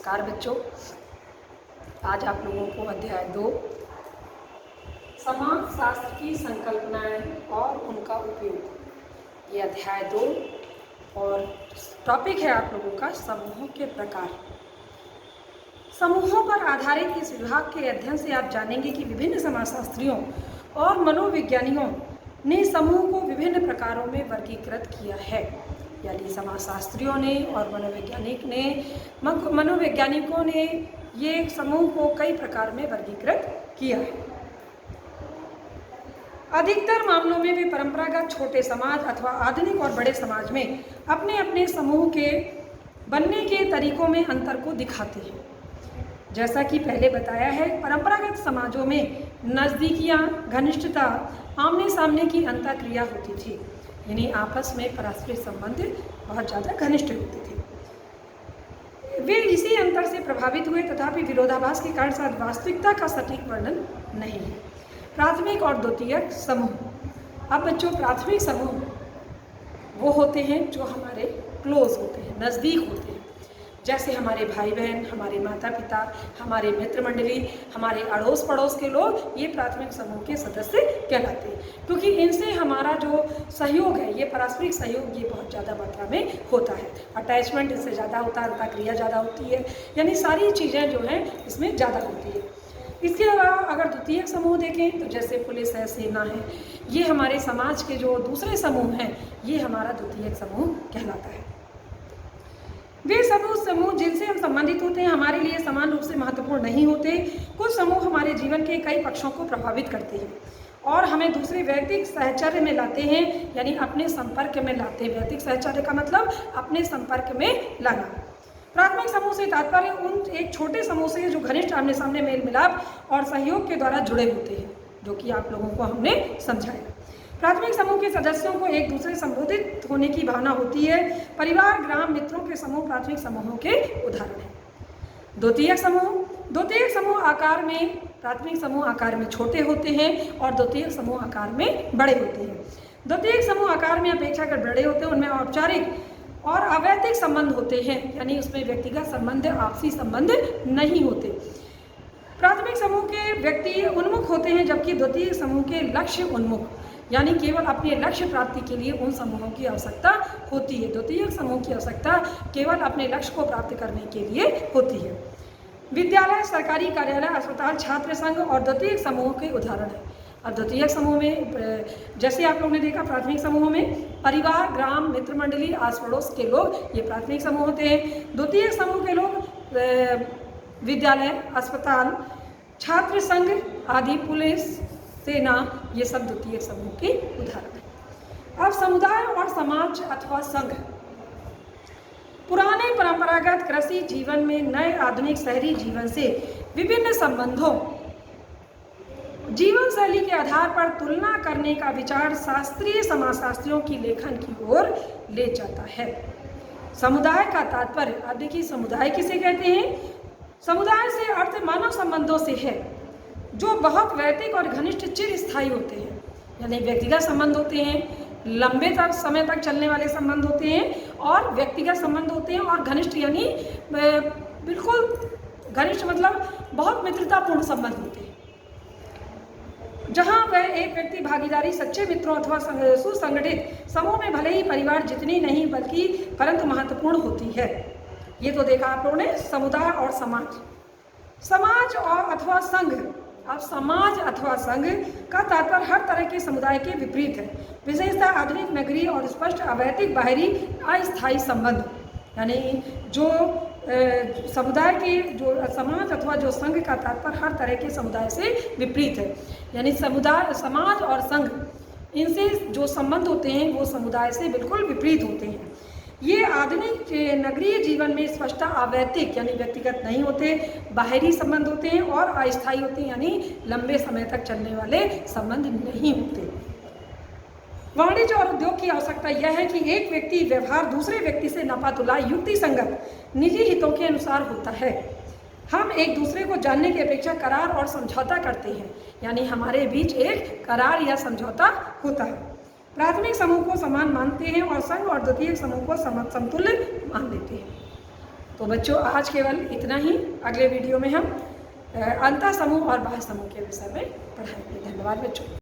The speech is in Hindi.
नमस्कार बच्चों, आज आप लोगों को अध्याय 2 समाज शास्त्र की संकल्पनाएं और उनका उपयोग, ये अध्याय 2 और टॉपिक है आप लोगों का समूहों के प्रकार। समूहों पर आधारित इस विभाग के अध्ययन से आप जानेंगे कि विभिन्न समाजशास्त्रियों और मनोविज्ञानियों ने समूह को विभिन्न प्रकारों में वर्गीकृत किया है। यानी समाजशास्त्रियों ने और मनोवैज्ञानिकों ने ये समूह को कई प्रकार में वर्गीकृत किया है। अधिकतर मामलों में वे परंपरागत छोटे समाज अथवा आधुनिक और बड़े समाज में अपने अपने समूह के बनने के तरीकों में अंतर को दिखाते हैं। जैसा कि पहले बताया है, परंपरागत समाजों में नज़दीकियाँ, घनिष्ठता, आमने सामने की अंतःक्रिया होती थी, यानी आपस में पारस्परिक संबंध बहुत ज़्यादा घनिष्ठ होते थे। वे इसी अंतर से प्रभावित हुए, तथापि विरोधाभास के कारण साथ वास्तविकता का सटीक वर्णन नहीं है। प्राथमिक और द्वितीयक समूह। अब बच्चों, प्राथमिक समूह वो होते हैं जो हमारे क्लोज होते हैं, नज़दीक होते हैं, जैसे हमारे भाई बहन, हमारे माता पिता, हमारे मित्र मंडली, हमारे अड़ोस पड़ोस के लोग, ये प्राथमिक समूह के सदस्य कहलाते हैं, क्योंकि इनसे हमारा जो सहयोग है, ये पारस्परिक सहयोग, ये बहुत ज़्यादा मात्रा में होता है। अटैचमेंट इससे ज़्यादा होता है, अंतःक्रिया ज़्यादा होती है, यानी सारी चीज़ें जो हैं इसमें ज़्यादा होती है। इसके अलावा अगर द्वितीयक समूह देखें तो जैसे पुलिस है, सेना है, ये हमारे समाज के जो दूसरे समूह हैं, ये हमारा द्वितीयक समूह कहलाता है। वे समूह जिनसे हम संबंधित होते हैं हमारे लिए समान रूप से महत्वपूर्ण नहीं होते। कुछ समूह हमारे जीवन के कई पक्षों को प्रभावित करते हैं और हमें दूसरे व्यक्तिगत साहचर्य में लाते हैं, यानी अपने संपर्क में लाते हैं। व्यक्तिगत साहचर्य का मतलब अपने संपर्क में लाना। प्राथमिक समूह से तात्पर्य उन एक छोटे समूह से जो घनिष्ठ आमने सामने मेल मिलाप और सहयोग के द्वारा जुड़े होते हैं, जो कि आप लोगों को हमने समझाया। प्राथमिक समूह के सदस्यों को एक दूसरे संबोधित होने की भावना होती है। परिवार, ग्राम, मित्रों के समूह प्राथमिक समूहों के उदाहरण हैं। द्वितीयक समूह आकार में, प्राथमिक समूह आकार में छोटे होते हैं और द्वितीयक समूह आकार में बड़े होते हैं। द्वितीयक समूह आकार में अपेक्षाकृत बड़े होते हैं, उनमें औपचारिक और अवैधिक संबंध होते हैं, यानी उसमें व्यक्तिगत संबंध, आपसी संबंध नहीं होते। प्राथमिक समूह के व्यक्ति उन्मुख होते हैं, जबकि द्वितीयक समूह के लक्ष्य उन्मुख, यानी केवल अपने लक्ष्य प्राप्ति के लिए उन समूहों की आवश्यकता होती है। द्वितीयक समूह की आवश्यकता केवल अपने लक्ष्य को प्राप्त करने के लिए होती है। विद्यालय, सरकारी कार्यालय, अस्पताल, छात्र संघ और द्वितीयक समूह के उदाहरण हैं। अब द्वितीयक समूह में जैसे आप लोगों ने देखा, प्राथमिक समूह में परिवार, ग्राम, मित्र मंडली, आस पड़ोस के लोग, ये प्राथमिक समूह होते हैं। द्वितीयक समूह के लोग विद्यालय, अस्पताल, छात्र संघ आदि, पुलिस, सेना, ये सब द्वितीयक समूह के उदाहरण हैं। अब समुदाय और समाज अथवा संघ। पुराने परंपरागत कृषि जीवन में नए आधुनिक शहरी जीवन से विभिन्न संबंधों, जीवन शैली के आधार पर तुलना करने का विचार शास्त्रीय समाजशास्त्रियों की लेखन की ओर ले जाता है। समुदाय का तात्पर्य, अब देखिए समुदाय किसे कहते हैं। समुदाय से अर्थ मानव संबंधों से है, जो बहुत वैयक्तिक और घनिष्ठ चिर स्थायी होते हैं, यानी व्यक्तिगत संबंध होते हैं, लंबे समय तक चलने वाले संबंध होते हैं, और व्यक्तिगत संबंध होते हैं, और घनिष्ठ यानी बिल्कुल घनिष्ठ मतलब बहुत मित्रतापूर्ण संबंध होते हैं, जहां वह एक व्यक्ति भागीदारी, सच्चे मित्रों अथवा सुसंगठित समूह में भले ही परिवार जितनी नहीं बल्कि परंतु महत्वपूर्ण होती है। ये तो देखा आप लोगों ने समुदाय और समाज। समाज और अथवा संघ। अब समाज अथवा संघ का तात्पर्य हर तरह के समुदाय के विपरीत है। विशेषतः आधुनिक, नगरीय और स्पष्ट अवैधिक, बाहरी, अस्थायी संबंध, यानी जो समुदाय के जो समाज अथवा जो संघ का तात्पर्य हर तरह के समुदाय से विपरीत है, यानी समुदाय, समाज और संघ, इनसे जो संबंध होते हैं वो समुदाय से बिल्कुल विपरीत होते हैं। ये आधुनिक नगरीय जीवन में स्पष्टता अवैधिक, यानी व्यक्तिगत नहीं होते, बाहरी संबंध होते हैं, और अस्थायी होते हैं, यानी लंबे समय तक चलने वाले संबंध नहीं होते। वाणिज्य और उद्योग की आवश्यकता यह है कि एक व्यक्ति व्यवहार दूसरे व्यक्ति से नापातुला, युक्ति संगत, निजी हितों के अनुसार होता है। हम एक दूसरे को जानने की अपेक्षा करार और समझौता करते हैं, यानी हमारे बीच एक करार या समझौता होता है। प्राथमिक समूह को समान मानते हैं और संघ और द्वितीयक समूह को समतुल्य मान लेते हैं। तो बच्चों आज केवल इतना ही। अगले वीडियो में हम अंतः समूह और बाह्य समूह के विषय में पढ़ाएंगे। धन्यवाद बच्चों।